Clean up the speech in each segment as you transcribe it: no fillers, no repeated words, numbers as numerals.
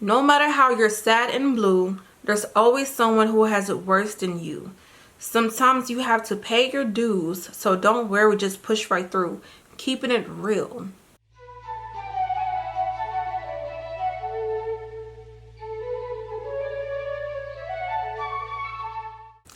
No matter how you're sad and blue, there's always someone who has it worse than you. Sometimes you have to pay your dues, so don't worry, just push right through. Keeping it real.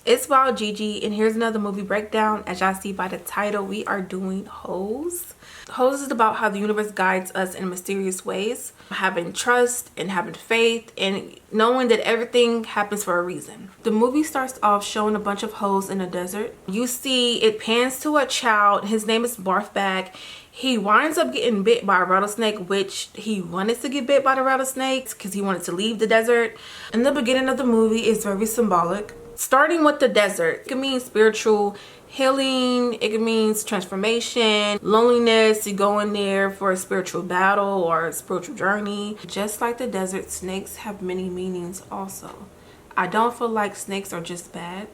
It's Wildgegema, and here's another movie breakdown. As y'all see by the title, we are doing Hoes. Hoes is about how the universe guides us in mysterious ways, having trust and having faith and knowing that everything happens for a reason. The movie starts off showing a bunch of hoes in a desert. You see it pans to a child. His name is Barfbag. He winds up getting bit by a rattlesnake, which he wanted to get bit by the rattlesnakes because he wanted to leave the desert. In the beginning of the movie is very symbolic. Starting with the desert, it can mean spiritual healing, it can mean transformation, loneliness. You go in there for a spiritual battle or a spiritual journey. Just like the desert, snakes have many meanings also. I don't feel like snakes are just bad.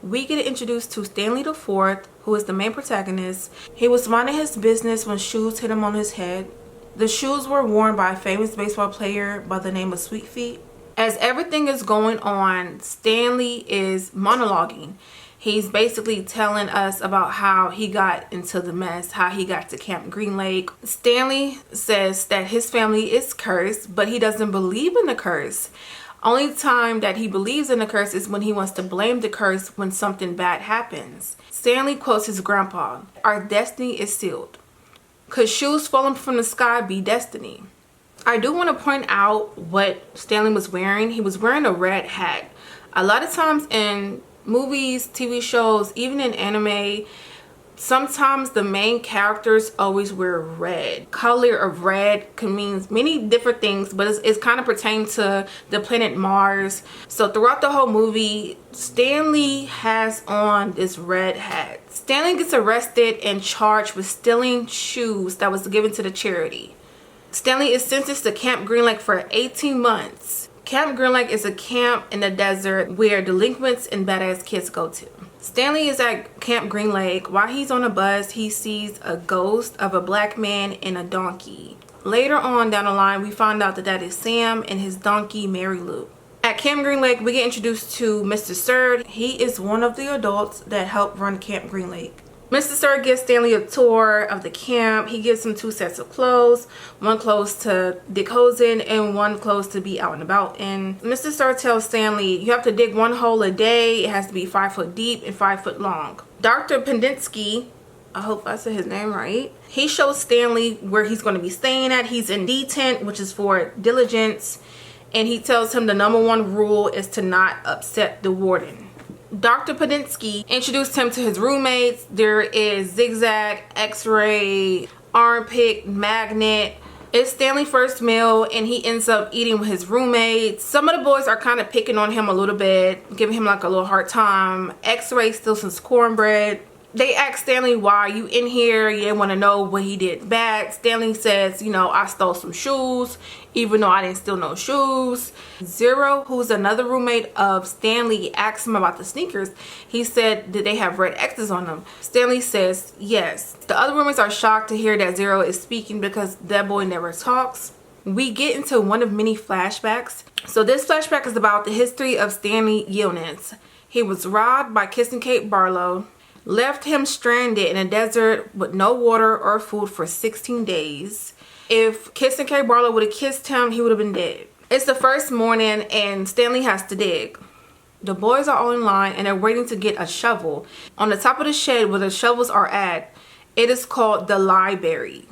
We get introduced to Stanley the Fourth, who is the main protagonist. He was minding his business when shoes hit him on his head. The shoes were worn by a famous baseball player by the name of Sweet Feet. As everything is going on, Stanley is monologuing. He's basically telling us about how he got into the mess, how he got to Camp Green Lake. Stanley says that his family is cursed, but he doesn't believe in the curse. Only time that he believes in the curse is when he wants to blame the curse when something bad happens. Stanley quotes his grandpa, "Our destiny is sealed. 'Cause shoes falling from the sky be destiny." I do want to point out what Stanley was wearing. He was wearing a red hat. A lot of times in movies, TV shows, even in anime, sometimes the main characters always wear red. Color of red can mean many different things, but it's kind of pertaining to the planet Mars. So throughout the whole movie, Stanley has on this red hat. Stanley gets arrested and charged with stealing shoes that was given to the charity. Stanley is sentenced to Camp Green Lake for 18 months. Camp Green Lake is a camp in the desert where delinquents and badass kids go to. Stanley is at Camp Green Lake. While he's on a bus, he sees a ghost of a black man and a donkey. Later on down the line, we find out that that is Sam and his donkey, Mary Lou. At Camp Green Lake, we get introduced to Mr. Sir. He is one of the adults that help run Camp Green Lake. Mr. Sir gives Stanley a tour of the camp. He gives him 2 sets of clothes, one clothes to dig holes in and one clothes to be out and about. And Mr. Sir tells Stanley, you have to dig 1 hole a day. It has to be 5 foot deep and 5 foot long. Dr. Pendinsky, I hope I said his name right, he shows Stanley where he's going to be staying at. He's in D tent, which is for diligence. And he tells him the #1 rule is to not upset the warden. Dr. Pendinsky introduced him to his roommates. There is Zigzag, X-Ray, Armpit, Magnet. It's Stanley's first meal and he ends up eating with his roommates. Some of the boys are kind of picking on him a little bit, giving him like a little hard time. X-Ray steals some cornbread. They ask Stanley, why are you in here? They want to know what he did bad. Stanley says, you know, I stole some shoes, even though I didn't steal no shoes. Zero, who's another roommate of Stanley, asks him about the sneakers. He said, did they have red X's on them? Stanley says, yes. The other roommates are shocked to hear that Zero is speaking because that boy never talks. We get into one of many flashbacks. So this flashback is about the history of Stanley Yilnitz. He was robbed by Kissing Kate Barlow, left him stranded in a desert with no water or food for 16 days. If Kissing Kate Barlow would have kissed him, he would have been dead. It's the first morning and Stanley has to dig. The boys are all in line and they're waiting to get a shovel. On the top of the shed where the shovels are at, it is called the library.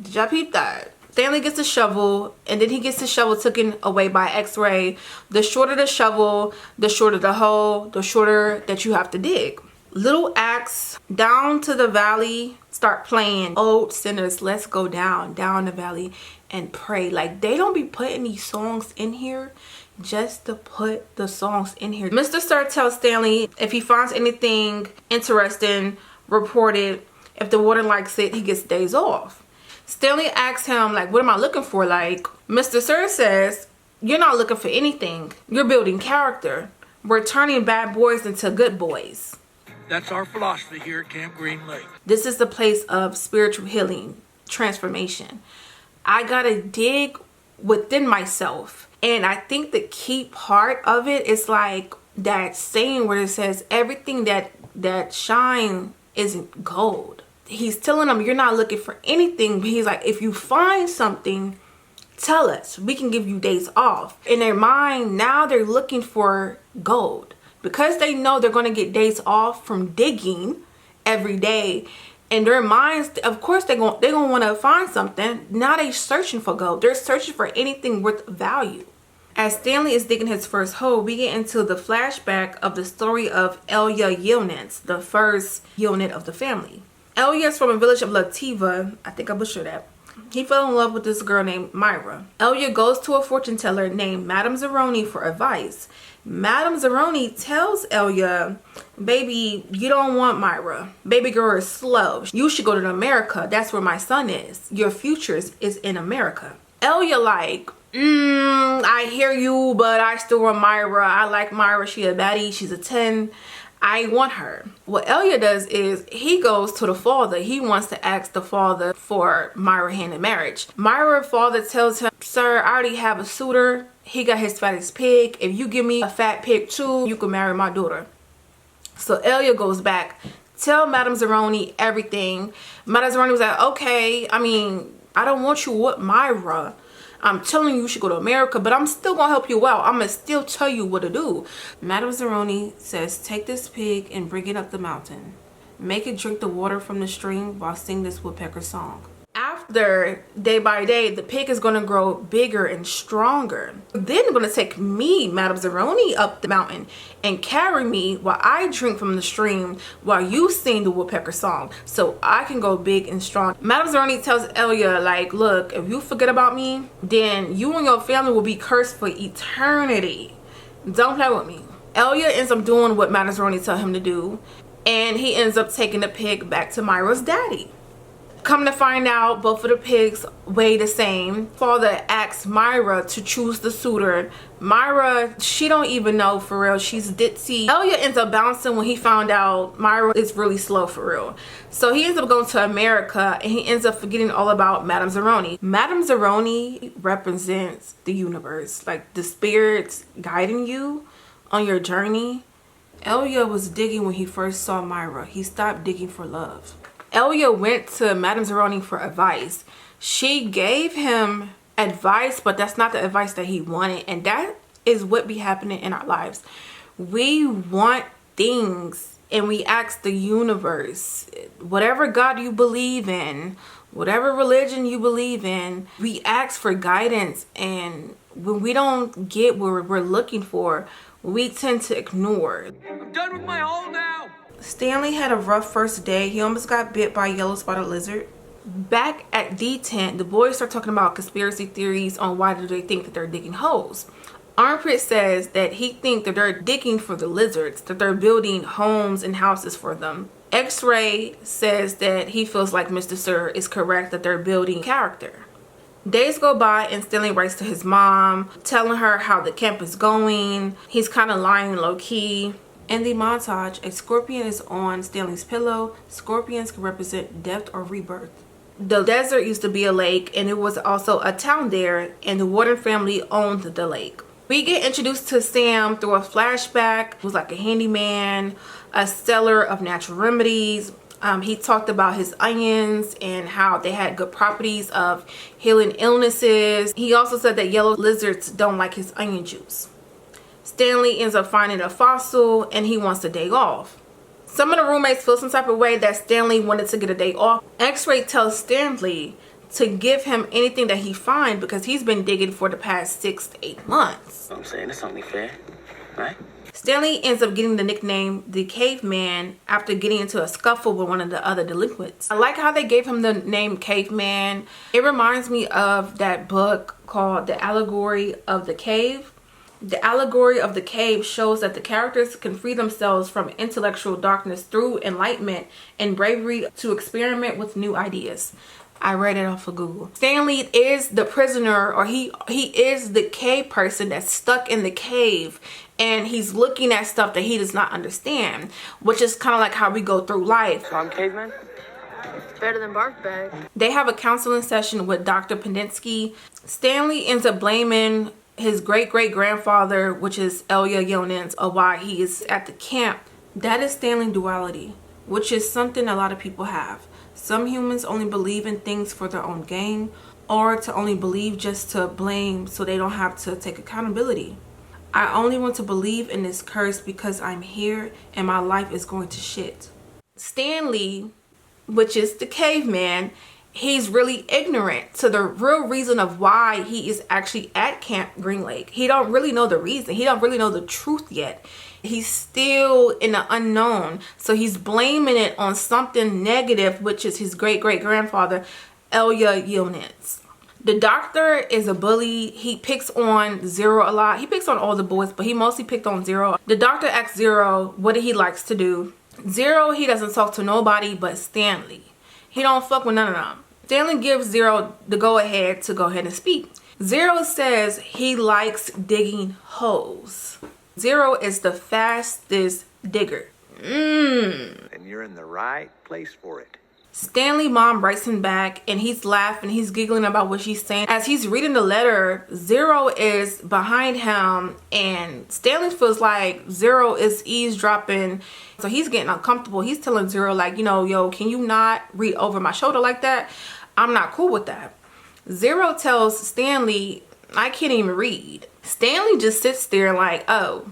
Did y'all peep that? Stanley gets a shovel and then he gets the shovel taken away by X-Ray. The shorter the shovel, the shorter the hole, the shorter that you have to dig. Little Axe, Down to the Valley, start playing. Old sinners, let's go down the valley and pray. Like, they don't be putting these songs in here just to put the songs in here. Mr. Sir tells Stanley if he finds anything interesting, report it. If the warden likes it, he gets days off. Stanley asks him, like, what am I looking for? Like, Mr. Sir says, you're not looking for anything. You're building character. We're turning bad boys into good boys. That's our philosophy here at Camp Green Lake. This is the place of spiritual healing, transformation. I gotta dig within myself And I think the key part of it is like that saying where it says everything that shine isn't gold. He's telling them you're not looking for anything, but he's like, if you find something, tell us. We can give you days off. In their mind, now they're looking for gold. Because they know they're going to get days off from digging every day. In their minds, of course, they're going to want to find something. Now they're searching for gold. They're searching for anything worth value. As Stanley is digging his first hole, we get into the flashback of the story of Elia Yilnitz, the first Yilnit of the family. Elia is from a village of Lativa. I think I butchered that. He fell in love with this girl named Myra. Elia goes to a fortune teller named Madame Zeroni for advice. Madame Zeroni tells Elia, baby, you don't want Myra. Baby girl is slow. You should go to America. That's where my son is. Your future is in America. Elia like, I hear you, but I still want Myra. I like Myra. She a baddie. She's a 10. I want her. What Elia does is he goes to the father. He wants to ask the father for Myra hand in marriage. Myra's father tells him, sir, I already have a suitor. He got his fattest pig. If you give me a fat pig too, you can marry my daughter. So Elia goes back, tell Madame Zeroni everything. Madame Zeroni was like, okay, I mean, I don't want you with Myra. I'm telling you should go to America, but I'm still gonna help you out. I'm gonna still tell you what to do. Madame Zeroni says, take this pig and bring it up the mountain. Make it drink the water from the stream while singing this woodpecker song. After, day by day, the pig is gonna grow bigger and stronger. Then I'm gonna take me, Madame Zeroni, up the mountain and carry me while I drink from the stream while you sing the woodpecker song so I can go big and strong. Madame Zeroni tells Elia, like, look, if you forget about me, then you and your family will be cursed for eternity. Don't play with me. Elia ends up doing what Madame Zeroni tells him to do, and he ends up taking the pig back to Myra's daddy. Come to find out, both of the pigs weigh the same. Father asks Myra to choose the suitor. Myra, she don't even know for real. She's ditzy. Elia ends up bouncing when he found out Myra is really slow for real. So he ends up going to America and he ends up forgetting all about Madame Zeroni. Madame Zeroni represents the universe, like the spirits guiding you on your journey. Elia was digging when he first saw Myra. He stopped digging for love. Elia went to Madame Zeroni for advice. She gave him advice, but that's not the advice that he wanted. And that is what be happening in our lives. We want things and we ask the universe, whatever God you believe in, whatever religion you believe in, we ask for guidance. And when we don't get what we're looking for, we tend to ignore. I'm done with my hole now. Stanley had a rough first day. He almost got bit by a yellow spotted lizard. Back at D10, the boys start talking about conspiracy theories on why do they think that they're digging holes. Armpit says that he thinks that they're digging for the lizards, that they're building homes and houses for them. X-Ray says that he feels like Mr. Sir is correct, that they're building character. Days go by and Stanley writes to his mom, telling her how the camp is going. He's kind of lying low-key. In the montage, a scorpion is on Stanley's pillow. Scorpions can represent death or rebirth. The desert used to be a lake and it was also a town there, and the Warden family owned the lake. We get introduced to Sam through a flashback. He was like a handyman, a seller of natural remedies. He talked about his onions and how they had good properties of healing illnesses. He also said that yellow lizards don't like his onion juice. Stanley ends up finding a fossil and he wants a day off. Some of the roommates feel some type of way that Stanley wanted to get a day off. X-Ray tells Stanley to give him anything that he finds because he's been digging for the past 6 to 8 months. I'm saying it's only fair, right? Stanley ends up getting the nickname the Caveman after getting into a scuffle with one of the other delinquents. I like how they gave him the name Caveman. It reminds me of that book called The Allegory of the Cave. The Allegory of the Cave shows that the characters can free themselves from intellectual darkness through enlightenment and bravery to experiment with new ideas. I read it off of Google. Stanley is the prisoner, or he is the cave person that's stuck in the cave, and he's looking at stuff that he does not understand, which is kind of like how we go through life. Tom Caveman? Better than bark bag. They have a counseling session with Dr. Pendinsky. Stanley ends up blaming his great-great-grandfather, which is Elia Yonens, or why he is at the camp. That is Stanley duality, which is something a lot of people have. Some humans only believe in things for their own gain, or to only believe just to blame so they don't have to take accountability. I only want to believe in this curse because I'm here and my life is going to shit. Stanley, which is the caveman, he's really ignorant to the real reason of why he is actually at Camp Green Lake. He don't really know the reason. He don't really know the truth yet. He's still in the unknown. So he's blaming it on something negative, which is his great-great-grandfather, Elia Yonens. The doctor is a bully. He picks on Zero a lot. He picks on all the boys, but he mostly picked on Zero. The doctor asks Zero what he likes to do. Zero, he doesn't talk to nobody but Stanley. He don't fuck with none of them. Stanley gives Zero the go-ahead to go ahead and speak. Zero says he likes digging holes. Zero is the fastest digger. And you're in the right place for it. Stanley's mom writes him back and he's laughing, he's giggling about what she's saying. As he's reading the letter, Zero is behind him and Stanley feels like Zero is eavesdropping. So he's getting uncomfortable. He's telling Zero like, you know, yo, can you not read over my shoulder like that? I'm not cool with that. Zero tells Stanley, I can't even read. Stanley just sits there like, oh,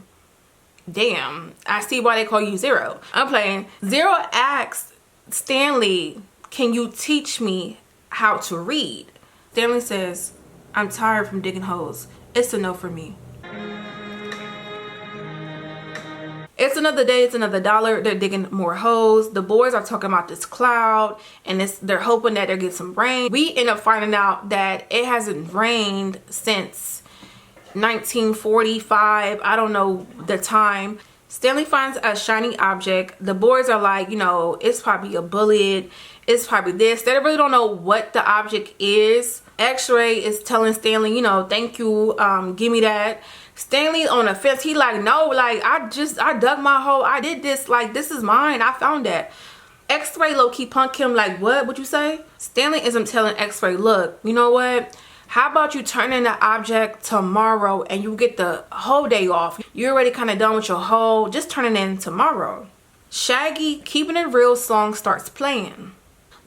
damn, I see why they call you Zero. I'm playing. Zero asks Stanley, can you teach me how to read? Stanley says, I'm tired from digging holes. It's a no for me. It's another day, it's another dollar. They're digging more holes. The boys are talking about this cloud and they're hoping that they'll get some rain. We end up finding out that it hasn't rained since 1945. I don't know the time. Stanley finds a shiny object. The boys are like, you know, it's probably a bullet. It's probably this. They really don't know what the object is. X-Ray is telling Stanley, you know, thank you, give me that. Stanley on the fence. He like, no, like, I dug my hole. I did this. Like, this is mine. I found that. X-Ray low-key punk him like, what you say? Stanley isn't telling X-Ray, look, you know what? How about you turn in the object tomorrow and you get the whole day off? You're already kind of done with your hole. Just turn it in tomorrow. Shaggy Keeping It Real song starts playing.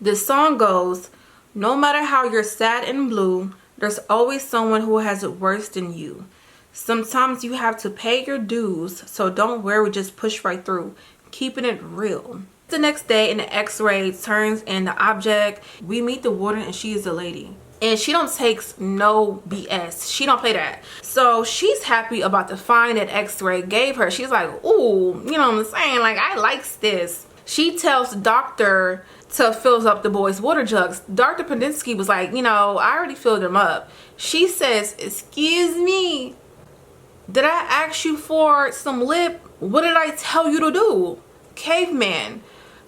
The song goes, no matter how you're sad and blue, there's always someone who has it worse than you. Sometimes you have to pay your dues, so don't worry, just push right through. Keeping it real. The next day, and the X-Ray turns in the object. We meet the warden, and she is a lady. And she don't takes no BS. She don't play that. So she's happy about the find that X-Ray gave her. She's like, ooh, you know what I'm saying? Like, I likes this. She tells the doctor to fill up the boys' water jugs. Dr. Pendinsky was like, you know, I already filled them up. She says, excuse me, did I ask you for some lip? What did I tell you to do? Caveman,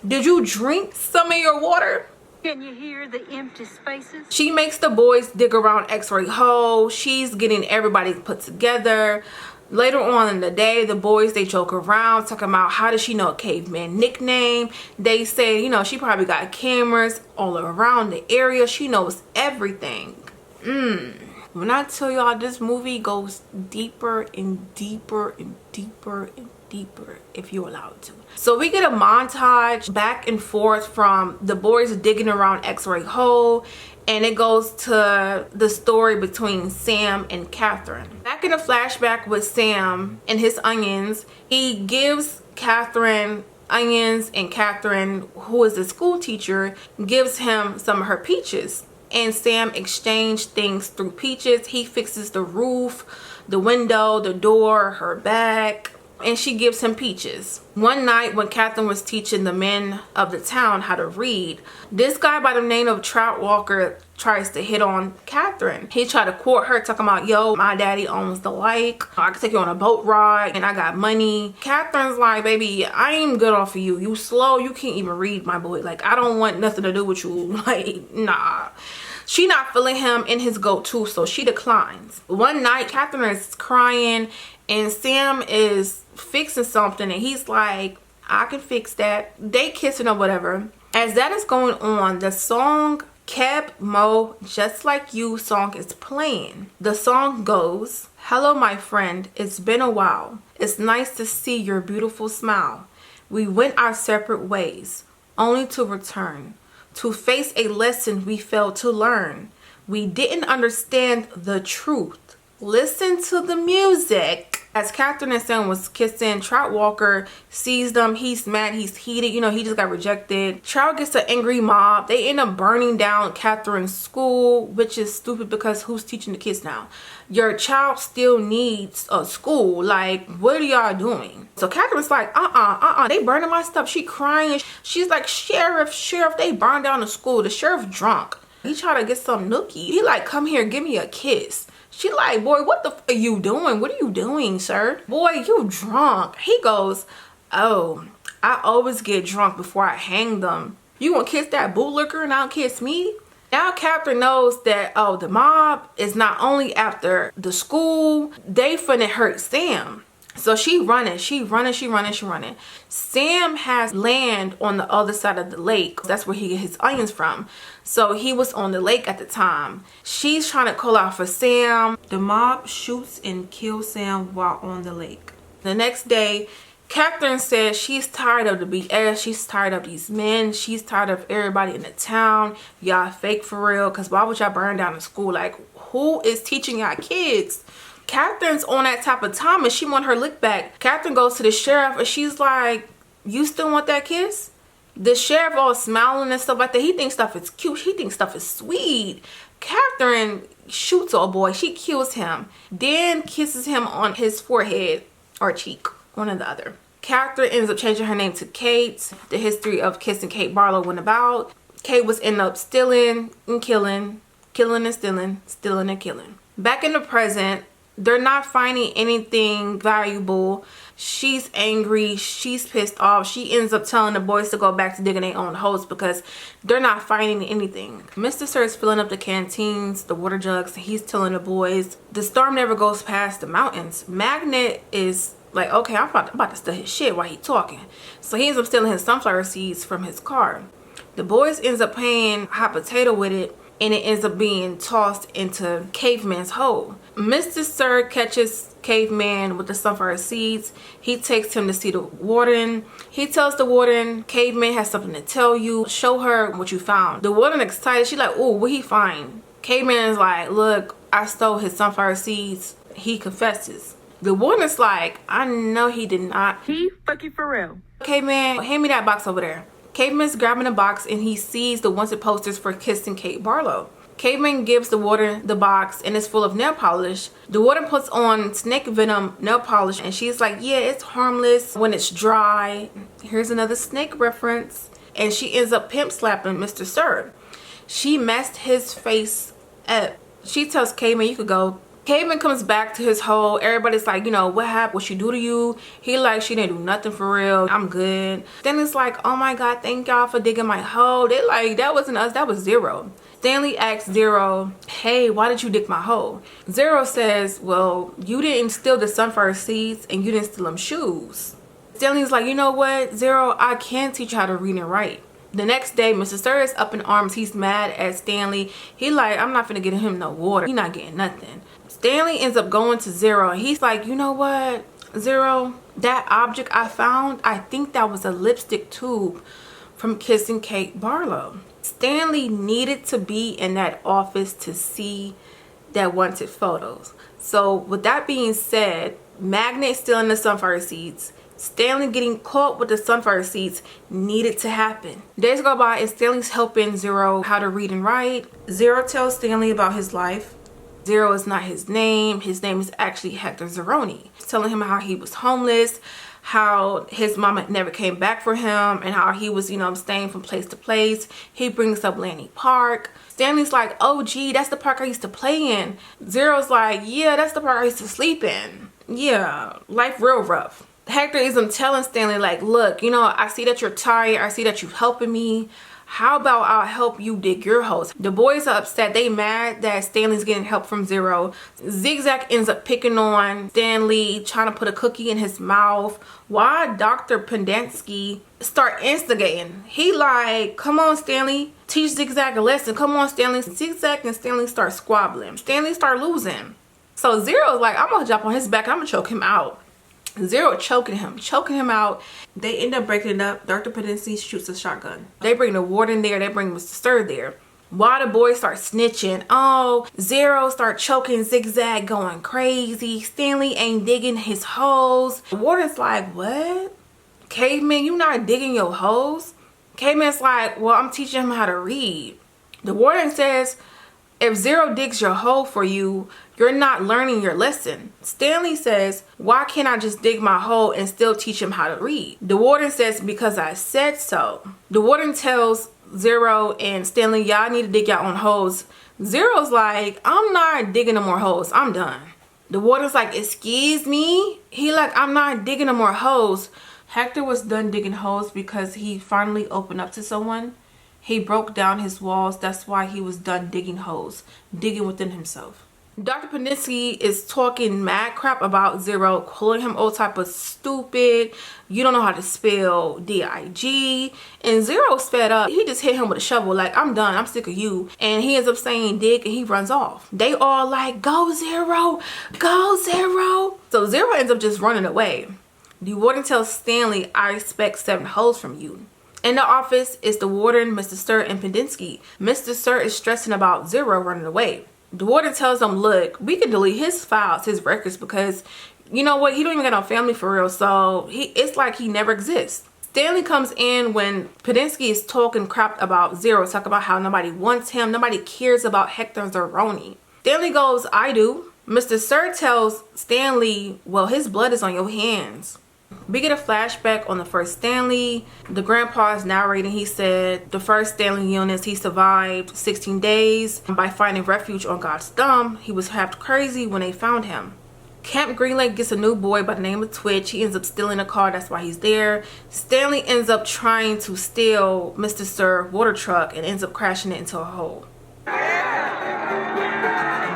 did you drink some of your water? Can you hear the empty spaces? She makes the boys dig around X-Ray hole. She's getting everybody put together. Later on in the day, the boys, they joke around talking about how does she know a caveman nickname. They say, you know, she probably got cameras all around the area. She knows everything. When I tell y'all, this movie goes deeper and deeper and deeper and deeper, if you're allowed to. So we get a montage back and forth from the boys digging around X-Ray hole, and it goes to the story between Sam and Catherine. Back in a flashback with Sam and his onions, he gives Catherine onions, and Catherine, who is the school teacher, gives him some of her peaches. And Sam exchanged things through peaches. He fixes the roof, the window, the door, her back, and she gives him peaches. One night when Catherine was teaching the men of the town how to read, this guy by the name of Trout Walker tries to hit on Catherine. He tried to court her, talking about, yo, my daddy owns the lake. I can take you on a boat ride and I got money. Catherine's like, baby, I ain't good off of you. You slow, you can't even read, my boy. Like, I don't want nothing to do with you. Like, nah. She not feeling him in his go-to, so she declines. One night, Catherine is crying and Sam is fixing something and he's like, I can fix that. They kissing or whatever. As that is going on, the song gege-ma, Just Like You song is playing. The song goes, hello my friend, it's been a while. It's nice to see your beautiful smile. We went our separate ways, only to return, to face a lesson we failed to learn. We didn't understand the truth. Listen to the music. As Catherine and Sam was kissing, Trout Walker sees them. He's mad. He's heated. You know, he just got rejected. Trout gets an angry mob. They end up burning down Catherine's school, which is stupid because who's teaching the kids now? Your child still needs a school. Like, what are y'all doing? So Catherine's like, they burning my stuff. She crying. She's like, Sheriff, they burned down the school. The sheriff drunk. He tried to get some nookie. He like, come here, give me a kiss. She like, boy, what the f are you doing? What are you doing, sir? Boy, you drunk. He goes, oh, I always get drunk before I hang them. You gonna kiss that bootlicker and not kiss me? Now Catherine knows that, oh, the mob is not only after the school, they finna hurt Sam. So she running. Sam has land on the other side of the lake. That's where he get his onions from. So he was on the lake at the time. She's trying to call out for Sam. The mob shoots and kills Sam while on the lake. The next day, Catherine says she's tired of the BS. She's tired of these men. She's tired of everybody in the town. Y'all fake for real. Because why would y'all burn down the school? Like, who is teaching y'all kids? Catherine's on that type of time and she want her lick back. Catherine goes to the sheriff and she's like, you still want that kiss? The sheriff all smiling and stuff like that. He thinks stuff is cute. He thinks stuff is sweet. Catherine shoots old boy. She kills him. Then kisses him on his forehead or cheek. One or the other. Catherine ends up changing her name to Kate. The history of kissing Kate Barlow went about. Kate was end up stealing and killing. Killing and stealing. Stealing and killing. Back in the present, they're not finding anything valuable. She's angry. She's pissed off. She ends up telling the boys to go back to digging their own holes because they're not finding anything. Mr. Sir is filling up the canteens, the water jugs. He's telling the boys the storm never goes past the mountains. Magnet is like, okay, I'm about to steal his shit while he's talking. So he ends up stealing his sunflower seeds from his car. The boys ends up playing hot potato with it and it ends up being tossed into Caveman's hole. Mr. Sir catches Caveman with the sunflower seeds. He takes him to see the warden. He tells the warden, Caveman has something to tell you. Show her what you found. The warden excited. She like, oh, what he find? Caveman is like, look, I stole his sunflower seeds. He confesses. The warden is like, I know he did not. He fucking for real. Caveman, hand me that box over there. Caveman's grabbing a box and he sees the wanted posters for kissing Kate Barlow. Caveman gives the warden the box and it's full of nail polish. The warden puts on snake venom nail polish and she's like, yeah, it's harmless when it's dry. Here's another snake reference. And she ends up pimp slapping Mr. Sir. She messed his face up. She tells Caveman, you could go. Caveman comes back to his hole. Everybody's like, you know, what happened? What she do to you? He like, she didn't do nothing for real. I'm good. Then it's like, oh my God, thank y'all for digging my hole. They like, that wasn't us, that was Zero. Stanley asks Zero, hey, why did you dig my hole? Zero says, well, you didn't steal the sunflower seeds and you didn't steal them shoes. Stanley's like, you know what, Zero, I can teach you how to read and write. The next day, Mr. Sir is up in arms. He's mad at Stanley. He like, I'm not finna get him no water. He not getting nothing. Stanley ends up going to Zero and he's like, you know what, Zero, that object I found, I think that was a lipstick tube from kissing Kate Barlow. Stanley needed to be in that office to see that wanted photos. So with that being said, Magnet stealing the sunflower seeds, Stanley getting caught with the sunflower seeds needed to happen. Days go by and Stanley's helping Zero how to read and write. Zero tells Stanley about his life. Zero is not his name. His name is actually Hector Zeroni. He's telling him how he was homeless, how his mama never came back for him, and how he was, you know, staying from place to place. He brings up Lanny Park. Stanley's like, oh gee, that's the park I used to play in. Zero's like, yeah, that's the park I used to sleep in. Yeah, life real rough. Hector is telling Stanley like, look, you know, I see that you're tired. I see that you're helping me. How about I'll help you dig your holes? The boys are upset. They mad that Stanley's getting help from Zero. Zigzag ends up picking on Stanley, trying to put a cookie in his mouth. Why Dr. Pendanski start instigating? He like, come on Stanley, teach Zigzag a lesson. Come on Stanley. Zigzag and Stanley start squabbling. Stanley start losing. So Zero's like, I'm gonna jump on his back. I'm gonna choke him out. Zero choking him out. They end up breaking it up. Dr. Pendanski shoots a shotgun. They bring the warden there. They bring Mr. Stir there. While the boys start snitching, oh, Zero start choking Zigzag, going crazy. Stanley ain't digging his holes. The warden's like, what? Caveman, you not digging your holes? Caveman's like, well, I'm teaching him how to read. The warden says, if Zero digs your hole for you, you're not learning your lesson. Stanley says, why can't I just dig my hole and still teach him how to read? The warden says, because I said so. The warden tells Zero and Stanley, y'all need to dig your own holes. Zero's like, I'm not digging no more holes. I'm done. The warden's like, excuse me? He like, I'm not digging no more holes. Hector was done digging holes because he finally opened up to someone. He broke down his walls. That's why he was done digging holes, digging within himself. Dr. Pendanski is talking mad crap about Zero, calling him all type of stupid. You don't know how to spell D-I-G. And Zero's fed up. He just hit him with a shovel like, I'm done. I'm sick of you. And he ends up saying dig and he runs off. They all like, go Zero. Go Zero. So Zero ends up just running away. The warden tells Stanley, I expect 7 holes from you. In the office is the warden, Mr. Stir, and Pendanski. Mr. Stir is stressing about Zero running away. The warden tells them, look, we can delete his files, his records, because you know what? He don't even got no family for real. So it's like he never exists. Stanley comes in when Pendanski is talking crap about Zero, talking about how nobody wants him. Nobody cares about Hector Zeroni. Stanley goes, I do. Mr. Sir tells Stanley, well, his blood is on your hands. We get a flashback on the first Stanley. The grandpa is narrating. He said the first Stanley illness, he survived 16 days by finding refuge on God's thumb. He was half crazy when they found him. Camp Green Lake gets a new boy by the name of Twitch. He ends up stealing a car. That's why he's there. Stanley ends up trying to steal Mr. Sir water truck and ends up crashing it into a hole.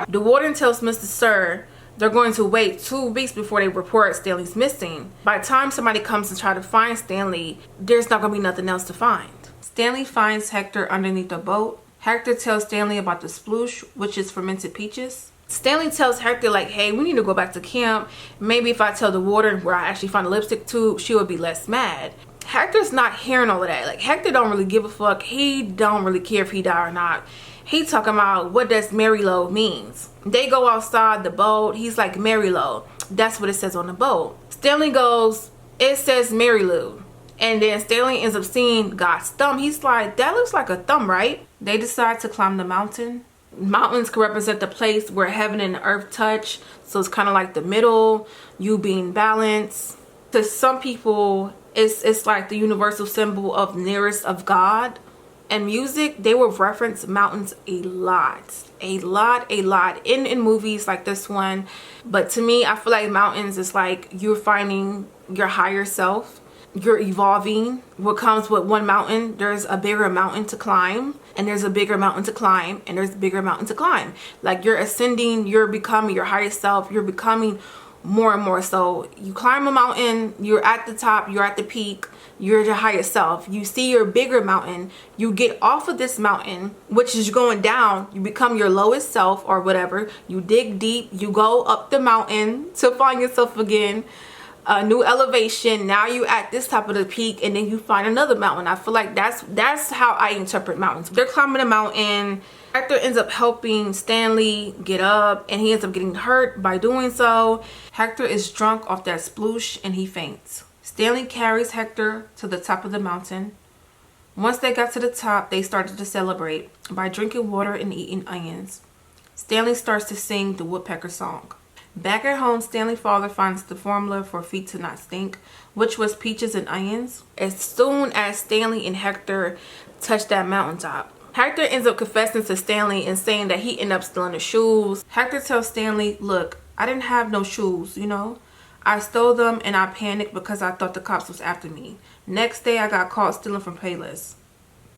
The warden tells Mr. Sir they're going to wait 2 weeks before they report Stanley's missing. By the time somebody comes to try to find Stanley, there's not going to be nothing else to find. Stanley finds Hector underneath a boat. Hector tells Stanley about the sploosh, which is fermented peaches. Stanley tells Hector like, hey, we need to go back to camp. Maybe if I tell the warden where I actually found a lipstick tube, she would be less mad. Hector's not hearing all of that. Like, Hector don't really give a fuck. He don't really care if he die or not. He talking about what does Mary Lo means. They go outside the boat. He's like, Mary Lo. That's what it says on the boat. Stanley goes, it says Mary Lou. And then Stanley ends up seeing God's thumb. He's like, that looks like a thumb, right? They decide to climb the mountain. Mountains can represent the place where heaven and earth touch. So it's kind of like the middle, you being balanced. To some people, it's like the universal symbol of nearest of God. And music, they will reference mountains a lot in movies like this one. But to me, I feel like mountains is like you're finding your higher self, you're evolving. What comes with one mountain, there's a bigger mountain to climb, and there's a bigger mountain to climb, and there's a bigger mountain to climb. Like you're ascending, you're becoming your higher self, you're becoming more and more. So you climb a mountain, you're at the top, you're at the peak, you're your higher self. You see your bigger mountain, you get off of this mountain, which is going down, you become your lowest self or whatever. You dig deep, you go up the mountain to find yourself again, a new elevation. Now you at this top of the peak, and then you find another mountain. I feel like that's how I interpret mountains. They're climbing a mountain. Hector ends up helping Stanley get up, and he ends up getting hurt by doing so. Hector is drunk off that sploosh and he faints. Stanley carries Hector to the top of the mountain. Once they got to the top, they started to celebrate by drinking water and eating onions. Stanley starts to sing the woodpecker song. Back at home, Stanley's father finds the formula for feet to not stink, which was peaches and onions. As soon as Stanley and Hector touch that mountaintop, Hector ends up confessing to Stanley and saying that he ended up stealing the shoes. Hector tells Stanley, look, I didn't have no shoes, you know. I stole them and I panicked because I thought the cops was after me. Next day, I got caught stealing from Payless.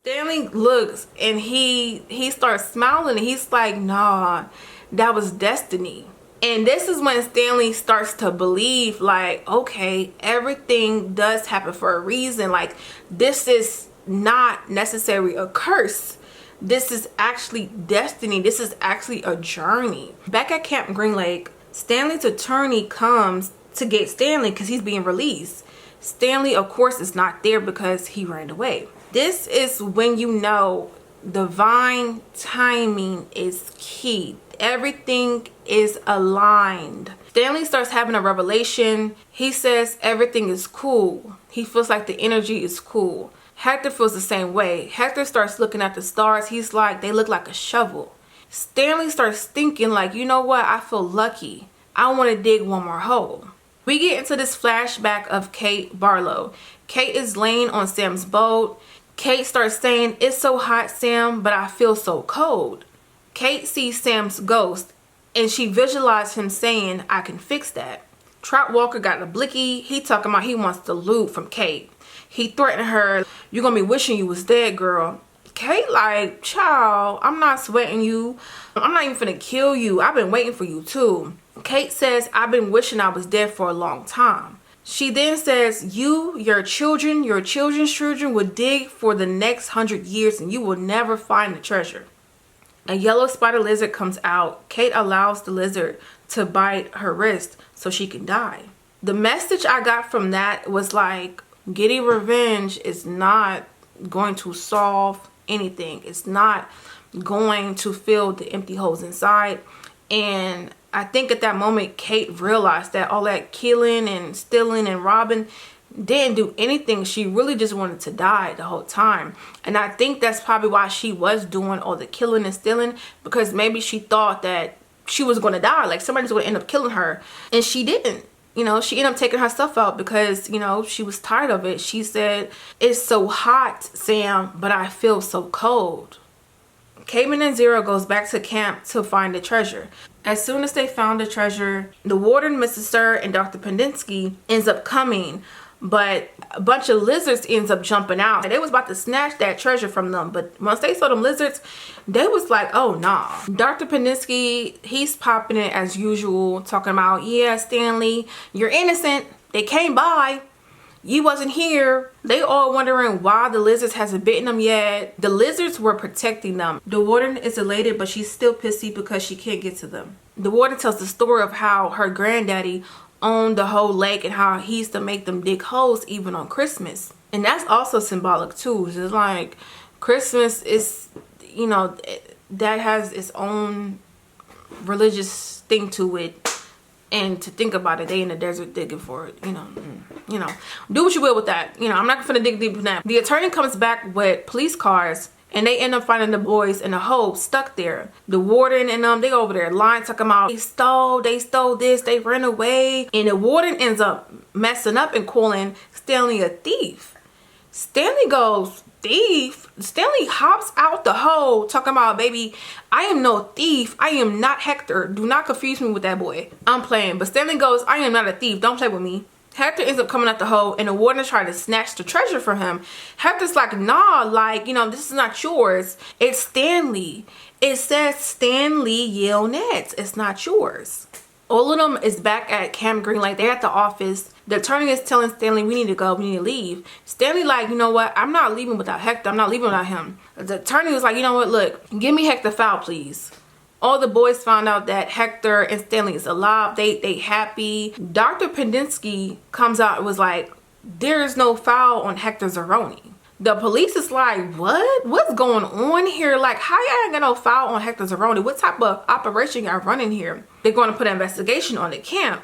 Stanley looks and he starts smiling and he's like, nah, that was destiny. And this is when Stanley starts to believe, like, okay, everything does happen for a reason. Like, this is not necessarily a curse. This is actually destiny. This is actually a journey. Back at Camp Green Lake, Stanley's attorney comes to get Stanley because he's being released. Stanley, of course, is not there because he ran away. This is when you know divine timing is key. Everything is aligned. Stanley starts having a revelation. He says everything is cool. He feels like the energy is cool. Hector feels the same way. Hector starts looking at the stars. He's like, they look like a shovel. Stanley starts thinking like, you know what? I feel lucky. I want to dig one more hole. We get into this flashback of Kate Barlow. Kate is laying on Sam's boat. Kate starts saying, it's so hot, Sam, but I feel so cold. Kate sees Sam's ghost and she visualized him saying, I can fix that. Trout Walker got a blicky. He talking about he wants the loot from Kate. He threatened her, you're gonna be wishing you was dead, girl. Kate like, child, I'm not sweating you. I'm not even finna kill you. I've been waiting for you too. Kate says, I've been wishing I was dead for a long time. She then says, your children's children will dig for the next 100 years and you will never find the treasure. A yellow spider lizard comes out. Kate allows the lizard to bite her wrist so she can die. The message I got from that was like, getting revenge is not going to solve anything. It's not going to fill the empty holes inside. And I think at that moment, Kate realized that all that killing and stealing and robbing didn't do anything. She really just wanted to die the whole time. And I think that's probably why she was doing all the killing and stealing, because maybe she thought that she was going to die, like somebody's going to end up killing her, and she didn't. You know, she ended up taking herself out because, you know, she was tired of it. She said, it's so hot, Sam, but I feel so cold. Cayman and Zero goes back to camp to find the treasure. As soon as they found the treasure, the warden, Mrs. Sir, and Dr. Pendinsky ends up coming, but a bunch of lizards ends up jumping out. They was about to snatch that treasure from them, but once they saw them lizards, they was like, oh nah. Dr. Pendinsky, he's popping it as usual, talking about, yeah, Stanley, you're innocent. They came by. You wasn't here. They all wondering why the lizards hasn't bitten them yet. The lizards were protecting them. The warden is elated, but she's still pissy because she can't get to them. The warden tells the story of how her granddaddy owned the whole lake and how he used to make them dig holes even on Christmas. And that's also symbolic too. It's like Christmas is, you know, that has its own religious thing to it. And to think about it, they in the desert digging for it, you know, do what you will with that. You know, I'm not gonna dig deep in that. The attorney comes back with police cars and they end up finding the boys in a hole stuck there. The warden and them, they over there lying, talking about they stole this, they ran away. And the warden ends up messing up and calling Stanley a thief. Stanley goes, thief? Stanley hops out the hole talking about, baby, I am no thief. I am not Hector. Do not confuse me with that boy. I'm playing. But Stanley goes, I am not a thief. Don't play with me. Hector ends up coming out the hole and the warden tries to snatch the treasure from him. Hector's like, nah, like, you know, this is not yours. It's Stanley. It says Stanley Yale Nets. It's not yours. All of them is back at Camp Green Lake. They're at the office. The attorney is telling Stanley, we need to go, we need to leave. Stanley like, you know what? I'm not leaving without Hector. I'm not leaving without him. The attorney was like, you know what? Look, give me Hector file, please. All the boys found out that Hector and Stanley is alive. They happy. Dr. Pendinsky comes out and was like, there is no foul on Hector Zeroni. The police is like, what? What's going on here? Like, how y'all ain't got no foul on Hector Zeroni? What type of operation y'all running here? They're going to put an investigation on the camp.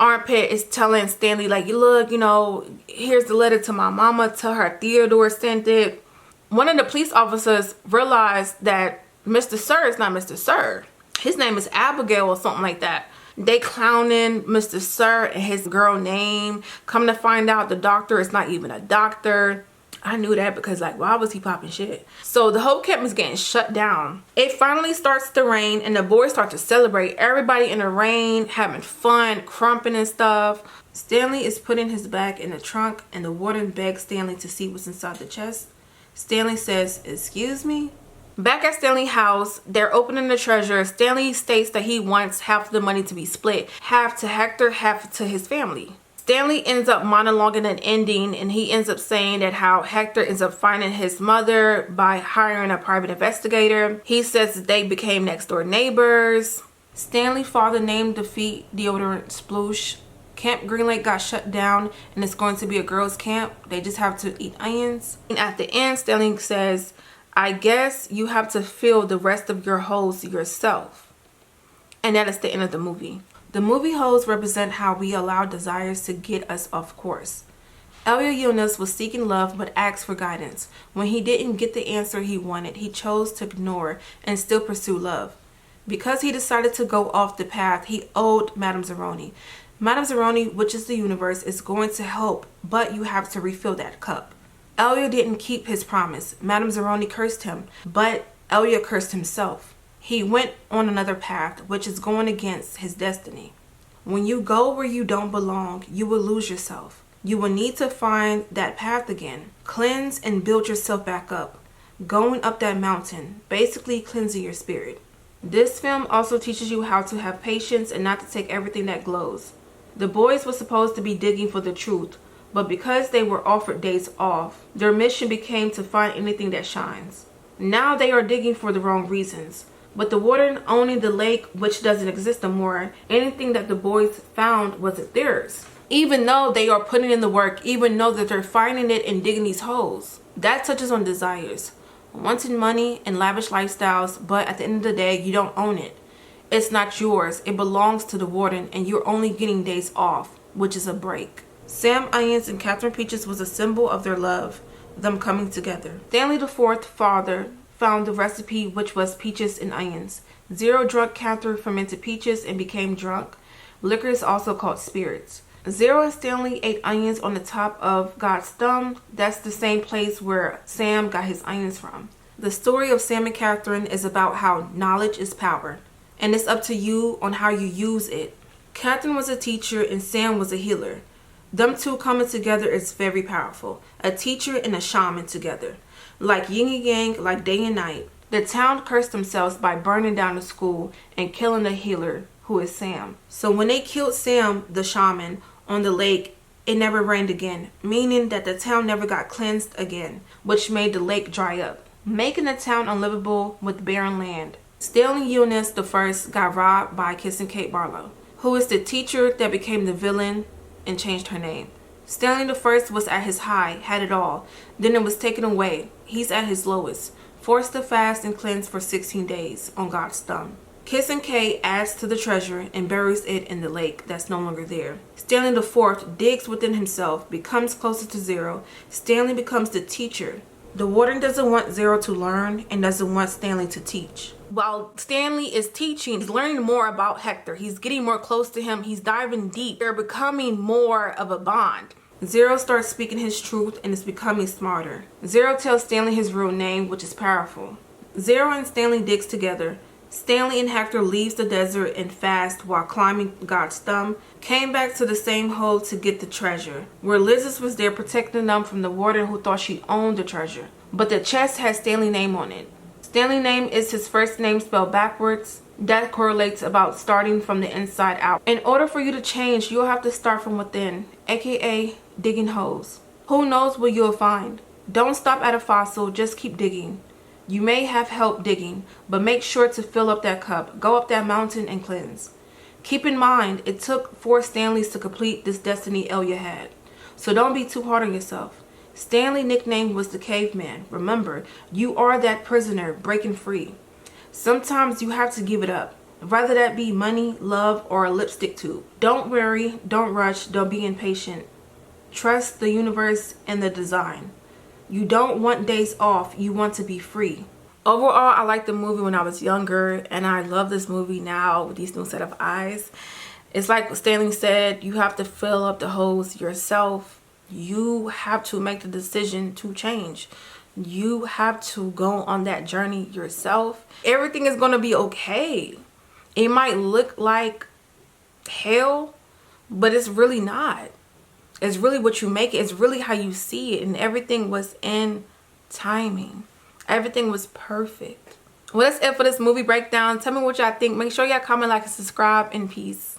Armpit is telling Stanley, like, look, you know, here's the letter to my mama. Tell her Theodore sent it. One of the police officers realized that Mr. Sir is not Mr. Sir. His name is Abigail or something like that. They clowning Mr. Sir and his girl name. Come to find out the doctor is not even a doctor. I knew that because, like, why was he popping shit? So the whole camp is getting shut down. It finally starts to rain and the boys start to celebrate. Everybody in the rain having fun, crumping and stuff. Stanley is putting his bag in the trunk and the warden begs Stanley to see what's inside the chest. Stanley says, "Excuse me?" Back at Stanley's house, they're opening the treasure. Stanley states that he wants half of the money to be split, half to Hector, half to his family. Stanley ends up monologuing an ending, and he ends up saying that how Hector ends up finding his mother by hiring a private investigator. He says that they became next door neighbors. Stanley's father named the feet deodorant Sploosh. Camp Green Lake got shut down, and it's going to be a girls' camp. They just have to eat onions. And at the end, Stanley says, "I guess you have to fill the rest of your holes yourself." And that is the end of the movie. The movie holes represent how we allow desires to get us off course. Elliot Yunus was seeking love but asked for guidance. When he didn't get the answer he wanted, he chose to ignore and still pursue love. Because he decided to go off the path, he owed Madame Zeroni. Madame Zeroni, which is the universe, is going to help, but you have to refill that cup. Elliot didn't keep his promise. Madame Zeroni cursed him, but Elliot cursed himself. He went on another path, which is going against his destiny. When you go where you don't belong, you will lose yourself. You will need to find that path again. Cleanse and build yourself back up. Going up that mountain, basically cleansing your spirit. This film also teaches you how to have patience and not to take everything that glows. The boys were supposed to be digging for the truth, but because they were offered days off, their mission became to find anything that shines. Now they are digging for the wrong reasons. But the warden owning the lake, which doesn't exist anymore, anything that the boys found wasn't theirs. Even though they are putting in the work, even though that they're finding it and digging these holes. That touches on desires. Wanting money and lavish lifestyles, but at the end of the day, you don't own it. It's not yours. It belongs to the warden, and you're only getting days off, which is a break. Sam Irons and Catherine Peaches was a symbol of their love, them coming together. Stanley IV, father, found the recipe, which was peaches and onions. Zero drunk Catherine fermented peaches and became drunk. Liquor is also called spirits. Zero and Stanley ate onions on the top of God's thumb. That's the same place where Sam got his onions from. The story of Sam and Catherine is about how knowledge is power, and it's up to you on how you use it. Catherine was a teacher and Sam was a healer. Them two coming together is very powerful. A teacher and a shaman together. Like yin and yang, like day and night. The town cursed themselves by burning down the school and killing the healer, who is Sam. So when they killed Sam, the shaman, on the lake, it never rained again, meaning that the town never got cleansed again, which made the lake dry up, making the town unlivable with barren land. Stanley Eunice I got robbed by Kissing Kate Barlow, who is the teacher that became the villain and changed her name. Stanley I was at his high, had it all. Then it was taken away. He's at his lowest, forced to fast and cleanse for 16 days on God's thumb. Kissing Kate adds to the treasure and buries it in the lake that's no longer there. Stanley IV digs within himself, becomes closer to Zero. Stanley becomes the teacher. The warden doesn't want Zero to learn and doesn't want Stanley to teach. While Stanley is teaching, he's learning more about Hector. He's getting more close to him. He's diving deep. They're becoming more of a bond. Zero starts speaking his truth and is becoming smarter. Zero tells Stanley his real name, which is powerful. Zero and Stanley digs together. Stanley and Hector leaves the desert and fast while climbing God's thumb. Came back to the same hole to get the treasure, where Lizzie was there protecting them from the warden who thought she owned the treasure. But the chest has Stanley's name on it. Stanley's name is his first name spelled backwards. That correlates about starting from the inside out. In order for you to change, you'll have to start from within, aka digging holes. Who knows what you'll find? Don't stop at a fossil, just keep digging. You may have help digging, but make sure to fill up that cup. Go up that mountain and cleanse. Keep in mind, it took 4 Stanleys to complete this destiny Elliot had. So don't be too hard on yourself. Stanley's nickname was the caveman. Remember, you are that prisoner breaking free. Sometimes you have to give it up. Whether that be money, love, or a lipstick tube. Don't worry, don't rush, don't be impatient. Trust the universe and the design. You don't want days off, you want to be free. Overall, I liked the movie when I was younger, and I love this movie now with these new set of eyes. It's like Stanley said, you have to fill up the holes yourself. You have to make the decision to change. You have to go on that journey yourself. Everything is going to be okay. It might look like hell, but it's really not. It's really what you make it. It's really how you see it. And everything was in timing. Everything was perfect. Well, that's it for this movie breakdown. Tell me what y'all think. Make sure y'all comment, like, and subscribe, and peace.